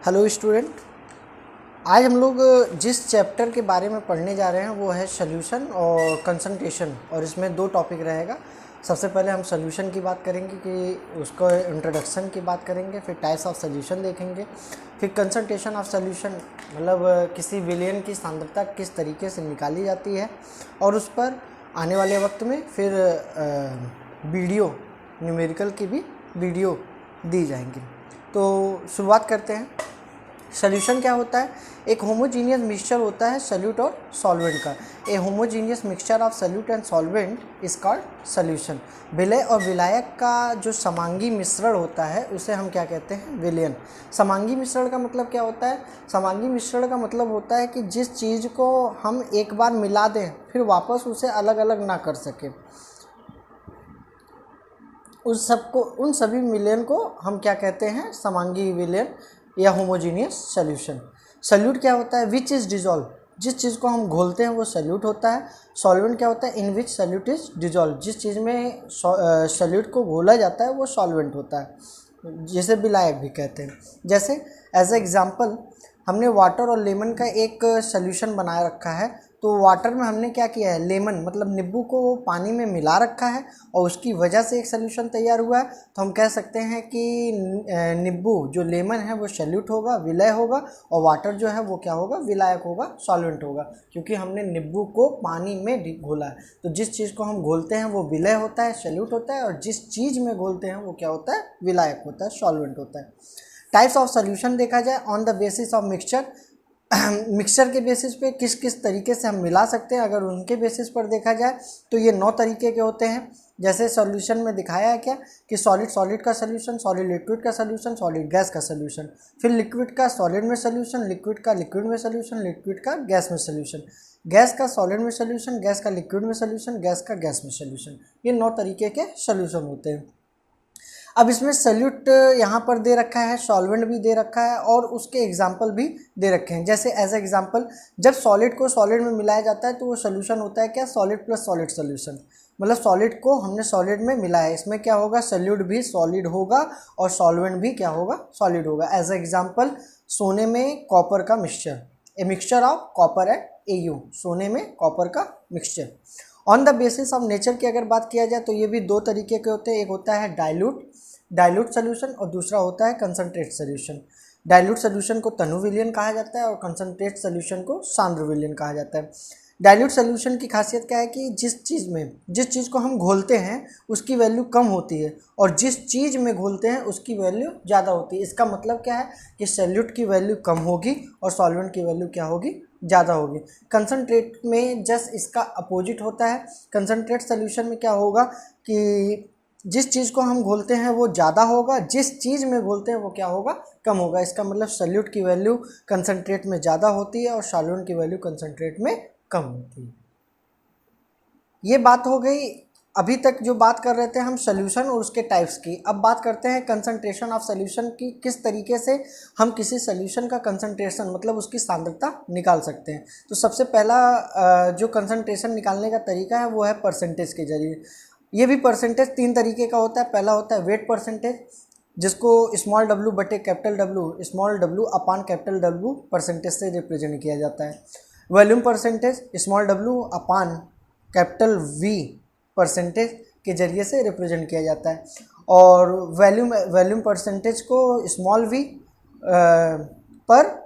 Hello student, आज हम लोग जिस चैप्टर के बारे में पढ़ने जा रहे हैं वो है सॉल्यूशन और कंसंट्रेशन। और इसमें दो टॉपिक रहेगा। सबसे पहले हम सॉल्यूशन की बात करेंगे कि उसको इंट्रोडक्शन की बात करेंगे, फिर टाइप्स ऑफ सॉल्यूशन देखेंगे, फिर कंसंट्रेशन ऑफ सॉल्यूशन मतलब किसी विलयन की सांद्रता किस तरीके से निकाली जाती है, और उस पर आने वाले वक्त में फिर वीडियो न्यूमेरिकल की भी वीडियो दी जाएंगी। तो शुरुआत करते हैं। सॉल्यूशन क्या होता है? एक होमोजीनियस मिक्सचर होता है सॉल्यूट और सॉल्वेंट का। A homogeneous mixture of solute and solvent is called solution. विलय और विलायक का जो समांगी मिश्रण होता है उसे हम क्या कहते हैं? विलयन। समांगी मिश्रण का मतलब क्या होता है? समांगी मिश्रण का मतलब होता है कि जिस चीज़ को हम एक बार मिला दें फिर वापस उसे अलग अलग ना कर सकें, उन सभी विलयन को हम क्या कहते हैं? समांगी विलयन या होमोजीनियस सॉल्यूशन। सॉल्यूट क्या होता है? Which is dissolve. जिस चीज़ को हम घोलते हैं वो सॉल्यूट होता है। सॉल्वेंट क्या होता है? इन विच सॉल्यूट इज डिजॉल्व। जिस चीज़ में सॉल्यूट को घोला जाता है वो सॉल्वेंट होता है, जिसे विलायक भी कहते हैं। जैसे एज ए एग्जाम्पल हमने वाटर और लेमन का एक सॉल्यूशन बना रखा है। तो वाटर में हमने क्या किया है? लेमन मतलब नींबू को पानी में मिला रखा है और उसकी वजह से एक सॉल्यूशन तैयार हुआ है। तो हम कह सकते हैं कि नींबू जो लेमन है वो सॉल्यूट होगा, विलय होगा, और वाटर जो है वो क्या होगा? विलायक होगा, सॉल्वेंट होगा, क्योंकि हमने नींबू को पानी में घोला है। तो जिस चीज़ को हम घोलते हैं वो विलय होता है, सॉल्यूट होता है, और जिस चीज़ में घोलते हैं वो क्या होता है? विलायक होता है, सॉल्वेंट होता है। टाइप्स ऑफ सॉल्यूशन देखा जाए on the basis of mixture. Mixture के बेसिस पे किस किस तरीके से हम मिला सकते हैं, अगर उनके बेसिस पर देखा जाए तो ये 9 तरीके के होते हैं। जैसे सॉल्यूशन में दिखाया है क्या कि सॉलिड सॉलिड का सॉल्यूशन, सॉलिड लिक्विड का सॉल्यूशन, सॉलिड गैस का सॉल्यूशन, फिर लिक्विड का सॉलिड में सॉल्यूशन, लिक्विड का लिक्विड में सॉल्यूशन, लिक्विड का गैस में सॉल्यूशन, गैस का सॉलिड में सॉल्यूशन, गैस का लिक्विड में सॉल्यूशन, गैस का गैस में सॉल्यूशन। ये 9 तरीके के सॉल्यूशन होते हैं। अब इसमें सॉल्यूट यहाँ पर दे रखा है, सॉल्वेंट भी दे रखा है, और उसके एग्जाम्पल भी दे रखे हैं। जैसे एज एग्जाम्पल जब सॉलिड को सॉलिड में मिलाया जाता है तो वो सॉल्यूशन होता है क्या? Solid plus solid solution. मतलब सॉलिड को हमने सॉलिड में मिलाया है, इसमें क्या होगा? सॉल्यूट भी सॉलिड होगा और सॉल्वेंट भी क्या होगा? सॉलिड होगा। एज एग्जाम्पल सोने में कॉपर का mixture, a mixture of copper and AU, सोने में कॉपर का mixture. On the basis of nature की अगर बात किया जाए तो ये भी 2 तरीके के होते हैं। एक होता है डाइल्यूट सॉल्यूशन और दूसरा होता है कंसंट्रेट सॉल्यूशन। डाइल्यूट सॉल्यूशन को तनु विलयन कहा जाता है और कंसंट्रेट सॉल्यूशन को सांद्र विलयन कहा जाता है। डाइल्यूट सॉल्यूशन की खासियत क्या है कि जिस चीज़ को हम घोलते हैं उसकी वैल्यू कम होती है, और जिस चीज़ में घोलते हैं उसकी वैल्यू ज़्यादा होती है। इसका मतलब क्या है कि सॉल्यूट की वैल्यू कम होगी और सॉल्वेंट की वैल्यू क्या होगी? ज़्यादा होगी। कंसंट्रेट में जस्ट इसका अपोजिट होता है। कंसंट्रेट सॉल्यूशन में क्या होगा कि जिस चीज़ को हम घोलते हैं वो ज़्यादा होगा, जिस चीज़ में घोलते हैं वो क्या होगा? कम होगा। इसका मतलब सॉल्यूट की वैल्यू कंसंट्रेट में ज़्यादा होती है और सॉल्वेंट की वैल्यू कंसंट्रेट में कम होती है। ये बात हो गई। अभी तक जो बात कर रहे थे हम सॉल्यूशन और उसके टाइप्स की। अब बात करते हैं कंसंट्रेशन ऑफ सॉल्यूशन की, किस तरीके से हम किसी सॉल्यूशन का कंसंट्रेशन मतलब उसकी सांद्रता निकाल सकते हैं। तो सबसे पहला जो कंसंट्रेशन निकालने का तरीका है वो है परसेंटेज के जरिए। ये भी परसेंटेज 3 तरीके का होता है। पहला होता है वेट परसेंटेज, जिसको स्मॉल w बटे कैपिटल W, स्मॉल w अपान कैपिटल W परसेंटेज से रिप्रेजेंट किया जाता है। वॉल्यूम परसेंटेज स्मॉल w अपान कैपिटल V परसेंटेज के जरिए से रिप्रेजेंट किया जाता है। और वॉल्यूम परसेंटेज को स्मॉल v पर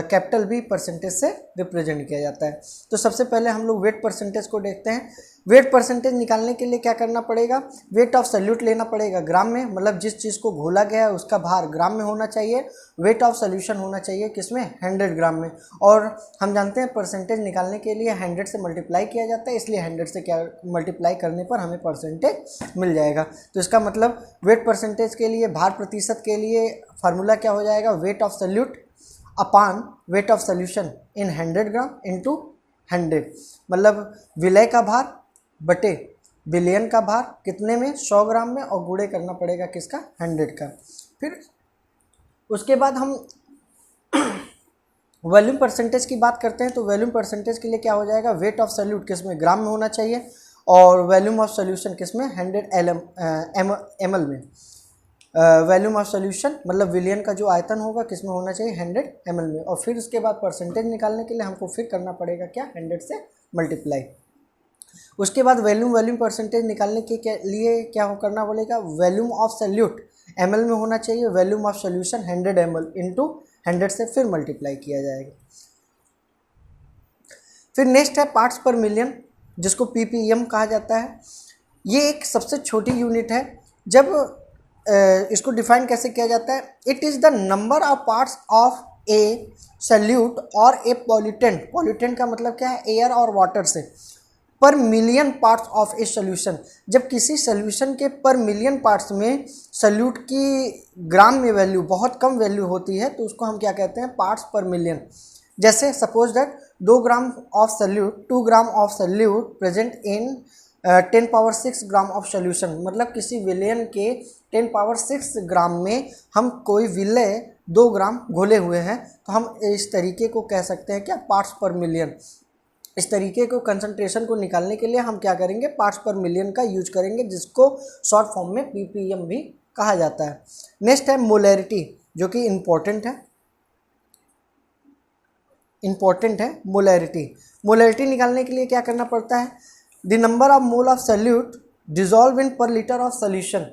कैपिटल V परसेंटेज से रिप्रेजेंट किया जाता है। तो सबसे पहले हम लोग वेट परसेंटेज को देखते हैं। वेट परसेंटेज निकालने के लिए क्या करना पड़ेगा? वेट ऑफ सॉल्यूट लेना पड़ेगा ग्राम में, मतलब जिस चीज़ को घोला गया है उसका भार ग्राम में होना चाहिए। वेट ऑफ सॉल्यूशन होना चाहिए किसमें? 100 ग्राम में। और हम जानते हैं परसेंटेज निकालने के लिए 100 से मल्टीप्लाई किया जाता है, इसलिए 100 से क्या मल्टीप्लाई करने पर हमें परसेंटेज मिल जाएगा। तो इसका मतलब वेट परसेंटेज के लिए, भार प्रतिशत के लिए फार्मूला क्या हो जाएगा? Weight of solute upon weight of solution in 100 gram into 100, मतलब विलय का भार बटे विलयन का भार कितने में? 100 ग्राम में, और गुणे करना पड़ेगा किसका? 100 का। फिर उसके बाद हम वॉल्यूम परसेंटेज की बात करते हैं। तो वॉल्यूम परसेंटेज के लिए क्या हो जाएगा? वेट ऑफ सॉल्यूट किस में? ग्राम में होना चाहिए, और वॉल्यूम ऑफ सॉल्यूशन किस में? 100 ml में। वॉल्यूम ऑफ सोल्यूशन मतलब विलियन का जो आयतन होगा किस में होना चाहिए 100 ml में। और फिर उसके बाद परसेंटेज निकालने के लिए हमको फिर करना पड़ेगा क्या 100 से मल्टीप्लाई। उसके बाद वॉल्यूम परसेंटेज निकालने के लिए क्या करना बोलेगा वॉल्यूम ऑफ सल्यूट ml में होना चाहिए, volume of solution 100 ml into 100 से फिर मल्टीप्लाई किया जाएगा। फिर नेक्स्ट है पार्ट्स पर मिलियन जिसको ppm कहा जाता है। ये एक सबसे छोटी यूनिट है। जब इसको डिफाइन कैसे किया जाता है, it is the number of parts of a solute और ए पॉल्यूटेंट। पॉल्यूटेंट का मतलब क्या है, एयर और वाटर से, पर million parts of a solution. जब किसी सोल्यूशन के पर मिलियन पार्ट्स में सल्यूट की ग्राम में वैल्यू बहुत कम वैल्यू होती है तो उसको हम क्या कहते हैं पार्ट्स पर मिलियन। जैसे suppose that 2 gram of solute 2 gram of solute present in 10 power 6 gram of solution. मतलब किसी विलयन के 10 पावर 6 ग्राम में हम कोई विलय 2 ग्राम घोले हुए हैं तो हम इस तरीके को कह सकते हैं क्या पार्ट्स पर मिलियन। इस तरीके को कंसंट्रेशन को निकालने के लिए हम क्या करेंगे पार्ट्स पर मिलियन का यूज करेंगे जिसको शॉर्ट फॉर्म में ppm भी कहा जाता है। नेक्स्ट है मोलैरिटी जो कि इम्पोर्टेंट है मोलैरिटी निकालने के लिए क्या करना पड़ता है, the number of mole of solute dissolve in पर लीटर ऑफ सोल्यूशन।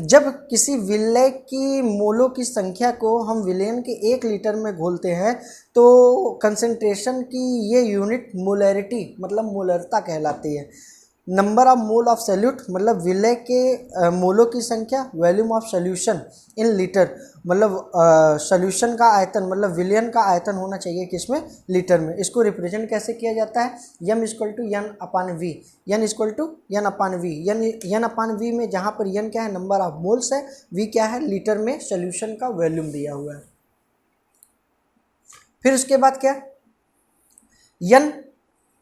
जब किसी विलय की मोलों की संख्या को हम विलयन के 1 लीटर में घोलते हैं तो कंसंट्रेशन की ये यूनिट मोलैरिटी मतलब मोलरता कहलाती है। Number of mole of solute मतलब विलय के मोलों की संख्या, volume of solution in litre मतलब सोल्यूशन का आयतन मतलब विलयन का आयतन होना चाहिए किसमें लीटर में। इसको रिप्रेजेंट कैसे किया जाता है, m equal to n upon V, n equal to n upon V, n upon V में जहाँ पर n क्या है नंबर ऑफ मोल्स है, v क्या है लीटर में सोल्यूशन का वॉल्यूम दिया हुआ है। फिर उसके बाद क्या n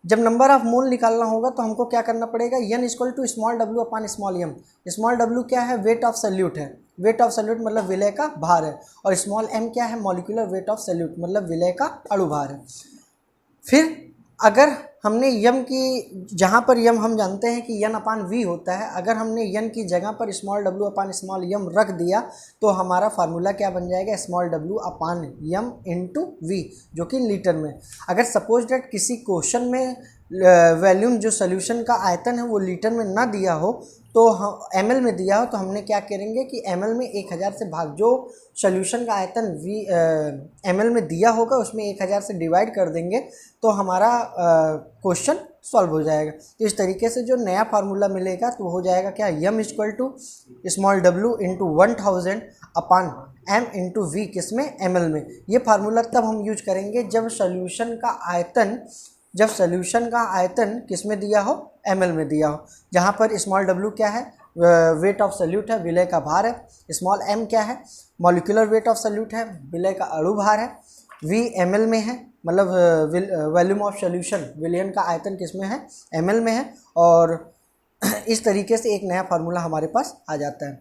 जब नंबर ऑफ मोल निकालना होगा तो हमको क्या करना पड़ेगा, n equal to small w upon small m। Small w क्या है वेट ऑफ सल्यूट है, वेट ऑफ सल्यूट मतलब विलय का भार है, और स्मॉल m क्या है मॉलिक्यूलर वेट ऑफ सल्यूट मतलब विलय का अणुभार है। फिर अगर हमने यम की जहाँ पर यम हम जानते हैं कि n अपान वी होता है, अगर हमने n की जगह पर small w upon small M रख दिया तो हमारा फार्मूला क्या बन जाएगा small w upon M into V जो कि लीटर में। अगर सपोज डेट किसी क्वेश्चन में वॉल्यूम जो सोल्यूशन का आयतन है वो लीटर में ना दिया हो तो हम ml में दिया हो तो हमने क्या करेंगे कि ml में 1000 से भाग जो सोल्यूशन का आयतन ml में दिया होगा उसमें 1000 से डिवाइड कर देंगे तो हमारा क्वेश्चन सॉल्व हो जाएगा। तो इस तरीके से जो नया फार्मूला मिलेगा तो हो जाएगा क्या m equal to small w into 1000 upon m into V किसमें ml में। ये फार्मूला तब हम यूज करेंगे जब सोल्यूशन का आयतन किस में दिया हो ml में दिया हो, जहाँ पर स्मॉल w क्या है वेट ऑफ सल्यूट है विलय का भार है, स्मॉल m क्या है मॉलिक्यूलर वेट ऑफ सल्यूट है विलय का अणु भार है, v ml में है मतलब वॉल्यूम ऑफ सोल्यूशन विलयन का आयतन किस में है ml में है। और इस तरीके से एक नया फार्मूला हमारे पास आ जाता है।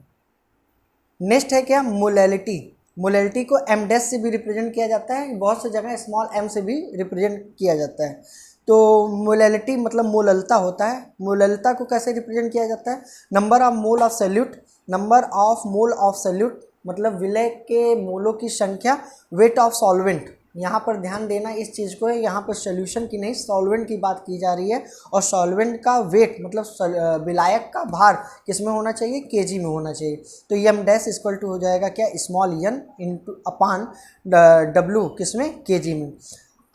नेक्स्ट है क्या मोलैलिटी को m डैश से भी रिप्रेजेंट किया जाता है, बहुत सी जगह स्मॉल m से भी रिप्रेजेंट किया जाता है। तो मोलैलिटी मतलब मोललता होता है। मोललता को कैसे रिप्रेजेंट किया जाता है, number of mole of solute मतलब विलय के मोलों की संख्या, वेट ऑफ सॉल्वेंट। यहाँ पर ध्यान देना इस चीज़ को है, यहाँ पर सोल्यूशन की नहीं सॉल्वेंट की बात की जा रही है, और सॉल्वेंट का वेट मतलब विलायक का भार किस में होना चाहिए केजी में होना चाहिए। तो m डैश इक्वल टू हो जाएगा क्या स्मॉल n इंटू अपान w किस में केजी में।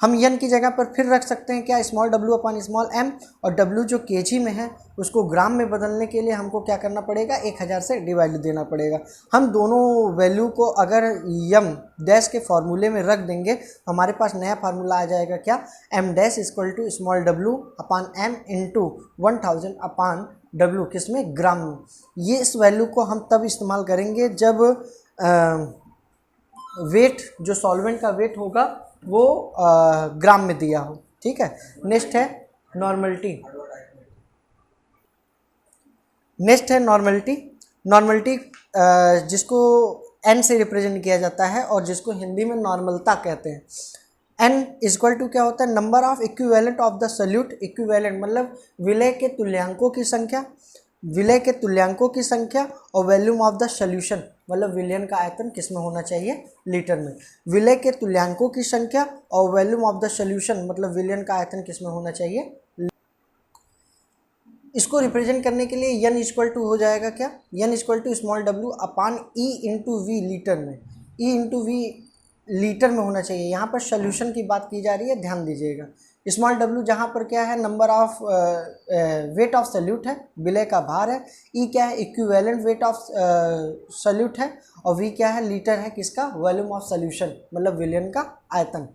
हम n की जगह पर फिर रख सकते हैं क्या small w upon small m, और w जो केजी में है उसको ग्राम में बदलने के लिए हमको क्या करना पड़ेगा 1000 से डिवाइड देना पड़ेगा। हम दोनों वैल्यू को अगर m डैश के फार्मूले में रख देंगे तो हमारे पास नया फार्मूला आ जाएगा क्या m dash equal to small w upon m into 1000 upon w किस में ग्राम में। ये इस वैल्यू को हम तब इस्तेमाल करेंगे जब वेट जो सॉल्वेंट का वेट होगा वो ग्राम में दिया हो। ठीक है, नेक्स्ट है नॉर्मलिटी जिसको n से रिप्रेजेंट किया जाता है और जिसको हिंदी में नॉर्मलता कहते हैं। n इक्वल टू क्या होता है number of equivalent of the solute, equivalent मतलब विलय के तुल्यांकों की संख्या, विलय के तुल्यांकों की संख्या और वॉल्यूम ऑफ द सॉल्यूशन, मतलब विलयन का आयतन किस में होना चाहिए, लीटर में। विलय के तुल्यांकों की संख्या और वॉल्यूम ऑफ द सॉल्यूशन, मतलब विलयन का आयतन किस में होना चाहिए। इसको रिप्रेजेंट करने के लिए n इक्वल टू हो जाएगा क्या, n equal to small w upon e into V litre में, e इंटू वी लीटर में होना चाहिए। यहाँ पर सॉल्यूशन की बात की जा रही है, ध्यान दीजिएगा। स्मॉल w जहाँ पर क्या है, number of weight of solute है, विलय का भार है। e क्या है, इक्विवेलेंट वेट ऑफ सॉल्यूट है। और v क्या है, लीटर है किसका, वॉल्यूम ऑफ सॉल्यूशन, मतलब विलयन का आयतन।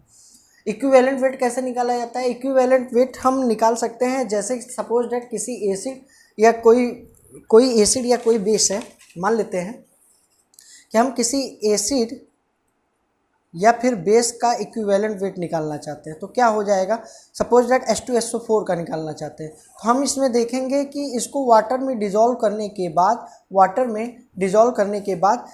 इक्विवेलेंट वेट कैसे निकाला जाता है, इक्विवेलेंट वेट हम निकाल सकते हैं जैसे सपोज डेट किसी एसिड या कोई एसिड या कोई बेस है। मान लेते हैं कि हम किसी एसिड या फिर बेस का इक्विवेलेंट वेट निकालना चाहते हैं, तो क्या हो जाएगा, सपोज दैट H2SO4 का निकालना चाहते हैं, तो हम इसमें देखेंगे कि इसको वाटर में डिज़ोल्व करने के बाद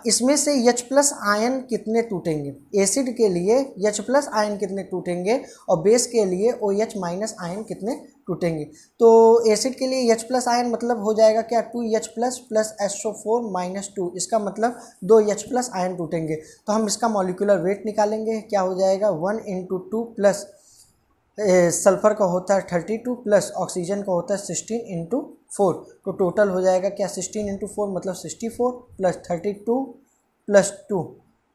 इसमें से H प्लस आयन कितने टूटेंगे। एसिड के लिए H प्लस आयन कितने टूटेंगे और बेस के लिए OH माइनस आयन कितने टूटेंगे। तो एसिड के लिए H प्लस आयन मतलब हो जाएगा क्या, 2H plus plus SO4 minus 2, इसका मतलब 2H प्लस आयन टूटेंगे। तो हम इसका मॉलिक्यूलर वेट निकालेंगे, क्या हो जाएगा 1 इंटू 2 प्लस सल्फर का होता है 32 प्लस ऑक्सीजन का होता है 16 इंटू 4, तो टोटल हो जाएगा क्या 16 इंटू 4 मतलब 64 प्लस 32 प्लस 2,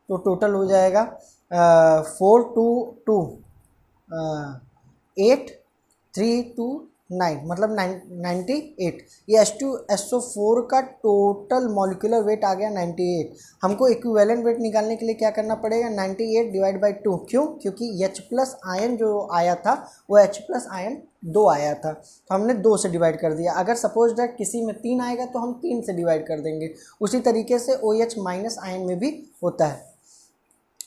तो टोटल हो जाएगा 4 2 2 8 3 2 9 मतलब 98। ये H2SO4 का टोटल मॉलिक्यूलर वेट आ गया 98। हमको इक्विवेलेंट वेट निकालने के लिए क्या करना पड़ेगा, 98 डिवाइड बाई 2। क्यों, क्योंकि H प्लस आयन जो आया था वो H प्लस आयन 2 आया था, तो हमने 2 से डिवाइड कर दिया। अगर सपोज दैट किसी में 3 आएगा तो हम 3 से डिवाइड कर देंगे। उसी तरीके से OH माइनस आयन में भी होता है।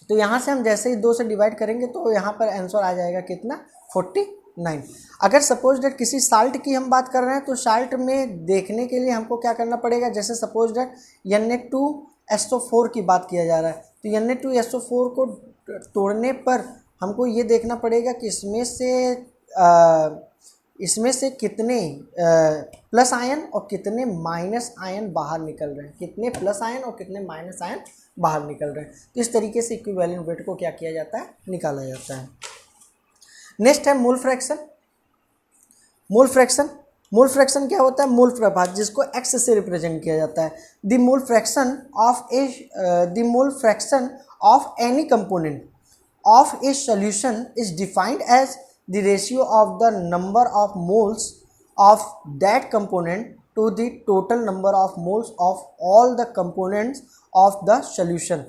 तो यहाँ से हम जैसे ही 2 से डिवाइड करेंगे तो यहाँ पर आंसर आ जाएगा कितना, 49। अगर सपोज डेट किसी साल्ट की हम बात कर रहे हैं तो साल्ट में देखने के लिए हमको क्या करना पड़ेगा, जैसे सपोज डेट Na2SO4 की बात किया जा रहा है, तो Na2SO4 को तोड़ने पर हमको ये देखना पड़ेगा कि इसमें से कितने प्लस आयन और कितने माइनस आयन बाहर निकल रहे हैं, कितने प्लस आयन और कितने माइनस आयन बाहर निकल रहे हैं। तो इस तरीके से इक्विवेलेंट वेट को क्या किया जाता है, निकाला जाता है। नेक्स्ट है मोल फ्रैक्शन। मोल फ्रैक्शन क्या होता है, मोल प्रभाज, जिसको x से रिप्रेजेंट किया जाता है। The mole fraction of any component of a solution is defined as the ratio of the number of moles of that component to the total number of moles of all the components of the solution.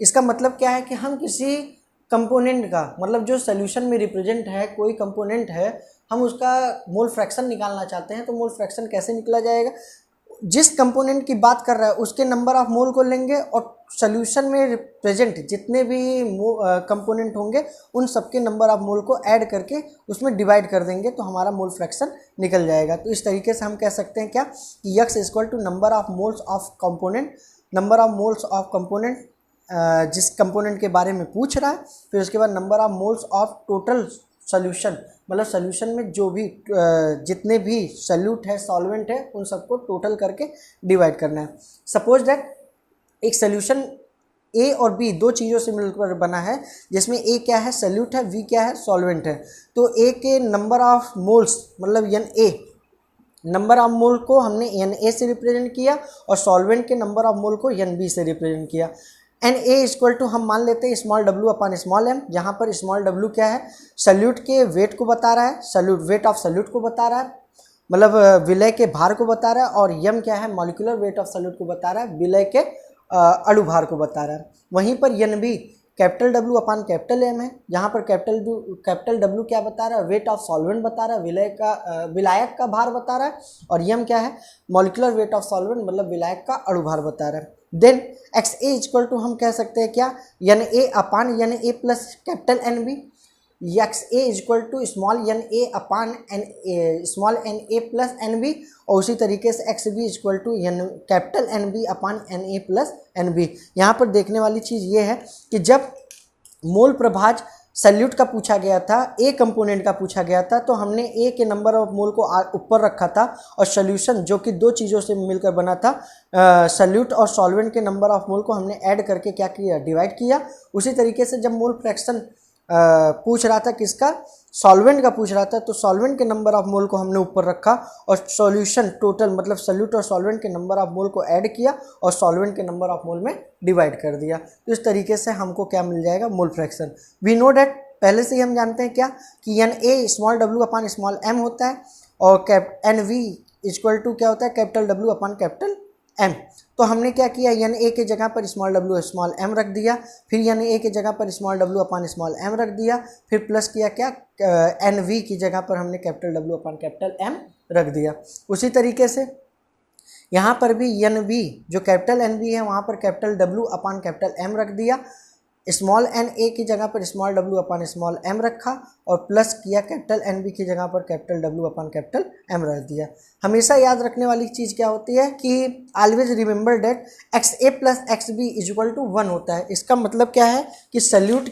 इसका मतलब क्या है कि हम किसी component का, मतलब जो सॉल्यूशन में रिप्रेजेंट है कोई कंपोनेंट है, हम उसका मोल फ्रैक्शन निकालना चाहते हैं। तो मोल फ्रैक्शन कैसे निकला जाएगा, जिस कंपोनेंट की बात कर रहा है उसके नंबर ऑफ मोल को लेंगे और सॉल्यूशन में रिप्रेजेंट जितने भी कंपोनेंट होंगे उन सबके नंबर ऑफ मोल को ऐड करके उसमें डिवाइड कर देंगे, तो हमारा मोल फ्रैक्शन निकल जाएगा। तो इस तरीके से हम कह सकते हैं क्या कि x equal to number of moles of component, number of moles of component जिस कंपोनेंट के बारे में पूछ रहा है, फिर उसके बाद number of moles of total solution, मतलब सॉल्यूशन में जो भी जितने भी सॉल्यूट है, सॉल्वेंट है, उन सबको टोटल करके डिवाइड करना है। सपोज दैट एक सॉल्यूशन ए और बी दो चीज़ों से मिलकर बना है, जिसमें ए क्या है, सॉल्यूट है, बी क्या है, सॉल्वेंट है। तो ए के नंबर ऑफ मोल्स मतलब Na, नंबर ऑफ मोल को हमने Na से रिप्रेजेंट किया और सॉल्वेंट के नंबर ऑफ मोल को Nb से रिप्रेजेंट किया। Na इक्वल टू हम मान लेते हैं स्मॉल w अपन स्मॉल m, जहाँ पर स्मॉल w क्या है, सॉल्यूट के वेट को बता रहा है, सॉल्यूट वेट ऑफ सॉल्यूट को बता रहा है, मतलब विलय के भार को बता रहा है, और m क्या है, मॉलिक्यूलर वेट ऑफ सॉल्यूट को बता रहा है, विलय के अणु भार को बता रहा है। वहीं पर Nb कैपिटल W अपान कैपिटल M है, जहाँ पर कैपिटल W क्या बता रहा है, वेट ऑफ सॉल्वेंट बता रहा है, विलायक का भार बता रहा है, और M क्या है, मॉलिक्यूलर वेट ऑफ सॉल्वेंट मतलब विलायक का अणु भार बता रहा है। देन XA इक्वल टू हम कह सकते हैं क्या, Na अपान Na plus capital NB, XA equal to small Na upon small Na plus NB, और उसी तरीके से XB equal to capital NB upon Na plus NB। यहाँ पर देखने वाली चीज़ ये है कि जब मोल प्रभाज सल्यूट का पूछा गया था, ए कंपोनेंट का पूछा गया था, तो हमने ए के नंबर ऑफ मोल को ऊपर रखा था और सोल्यूशन जो कि दो चीज़ों से मिलकर बना था, सल्यूट और सॉल्वेंट के नंबर ऑफ मोल को हमने ऐड करके क्या किया, डिवाइड किया। उसी तरीके से जब मोल फ्रैक्शन पूछ रहा था किसका, सॉल्वेंट का पूछ रहा था, तो सॉल्वेंट के नंबर ऑफ मोल को हमने ऊपर रखा और सॉल्यूशन टोटल मतलब सल्यूट और सॉल्वेंट के नंबर ऑफ मोल को ऐड किया और सॉल्वेंट के नंबर ऑफ मोल में डिवाइड कर दिया। तो इस तरीके से हमको क्या मिल जाएगा, mole fraction. We know that, पहले से ही हम जानते हैं क्या कि N A small W upon small M होता है और एन वी इक्वल टू क्या होता है, capital W upon capital M. तो हमने क्या किया, एन ए के जगह पर स्मॉल डब्ल्यू स्मॉल एम रख दिया, फिर एन ए के जगह पर small W upon small M रख दिया, फिर प्लस किया क्या, एन वी की जगह पर हमने capital W upon capital M रख दिया। उसी तरीके से यहाँ पर भी एन वी जो कैपिटल एन वी है वहाँ पर capital W upon capital M रख दिया, स्मॉल एन ए की जगह पर small W upon small M रखा और प्लस किया कैपिटल एन बी की जगह पर capital W upon capital M रख दिया। हमेशा याद रखने वाली चीज़ क्या होती है कि always remember that X A plus X B is equal to 1 होता है। इसका मतलब क्या है कि सल्यूट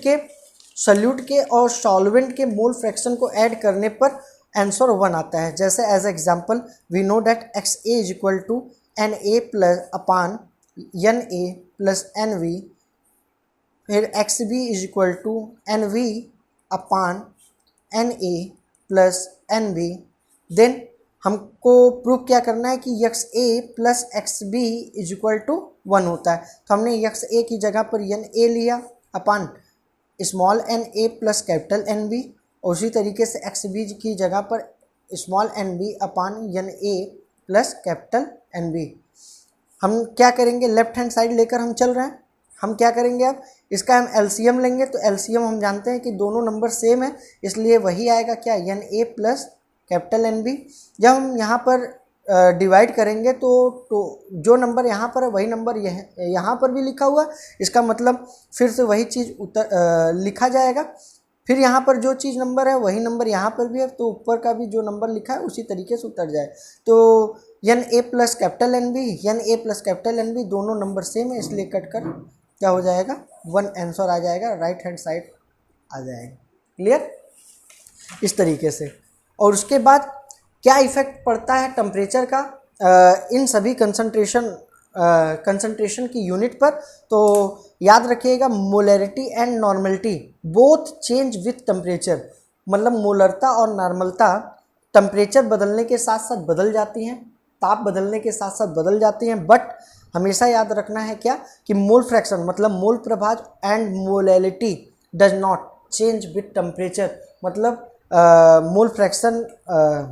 के और सॉल्वेंट के मोल फ्रैक्शन को ऐड करने पर आंसर 1 आता है। जैसे as example we know that X A is equal to N A plus upon N A plus N B, फिर X B is equal to N B upon N A plus N B. Then हमको prove क्या करना है कि X A plus X B is equal to 1 होता है। तो हमने एक्स ए की जगह पर एन ए लिया upon small N A plus capital N B, और उसी तरीके से एक्स बी की जगह पर small N B upon N A plus capital N B. हम क्या करेंगे, लेफ्ट हैंड साइड लेकर हम चल रहे हैं, हम क्या करेंगे अब इसका हम एलसीएम लेंगे। तो एलसीएम हम जानते हैं कि दोनों नंबर सेम है, इसलिए वही आएगा क्या, N A plus capital N B. जब हम यहाँ पर डिवाइड करेंगे तो जो नंबर यहाँ पर है वही नंबर यहाँ पर भी लिखा हुआ है, इसका मतलब फिर से वही चीज़ लिखा जाएगा। फिर यहाँ पर जो चीज़ नंबर है वही नंबर यहाँ पर भी है, तो ऊपर का भी जो नंबर लिखा है उसी तरीके से उतर जाए। तो N A plus capital N B, N A plus capital N B दोनों नंबर सेम है, इसलिए कट कर क्या हो जाएगा, 1 आंसर आ जाएगा, राइट हैंड साइड आ जाएगा। क्लियर, इस तरीके से। और उसके बाद क्या इफेक्ट पड़ता है टेम्परेचर का इन सभी कंसंट्रेशन की यूनिट पर, तो याद रखिएगा molarity and normality both change with temperature. मतलब मोलरता और नॉर्मलता टेम्परेचर बदलने के साथ साथ बदल जाती हैं, ताप बदलने के साथ साथ बदल जाती हैं, बट हमेशा याद रखना है क्या कि मोल फ्रैक्शन मतलब मोल प्रभाज and molality does not change with temperature. मतलब मोल फ्रैक्शन,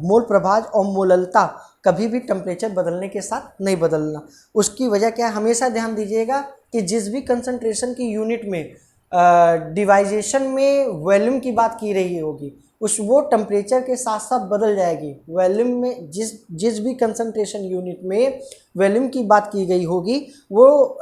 मोल प्रभाज और मोललता कभी भी टेम्परेचर बदलने के साथ नहीं बदलना। उसकी वजह क्या है, हमेशा ध्यान दीजिएगा कि जिस भी कंसंट्रेशन की यूनिट में डिवाइजेशन में वॉल्यूम की बात की रही होगी वो टेम्परेचर के साथ साथ बदल जाएगी। वॉल्यूम में जिस भी कंसंट्रेशन यूनिट में वॉल्यूम की बात की गई होगी वो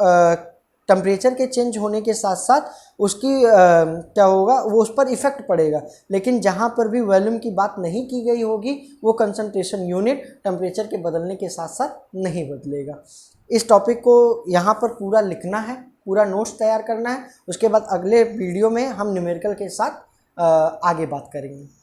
टेम्परेचर के चेंज होने के साथ साथ उसकी क्या होगा, वो उस पर इफ़ेक्ट पड़ेगा। लेकिन जहाँ पर भी वॉल्यूम की बात नहीं की गई होगी वो कंसंट्रेशन यूनिट टेम्परेचर के बदलने के साथ साथ नहीं बदलेगा। इस टॉपिक को यहाँ पर पूरा लिखना है, पूरा नोट्स तैयार करना है। उसके बाद अगले वीडियो में हम न्यूमेरिकल के साथ आगे बात करेंगे।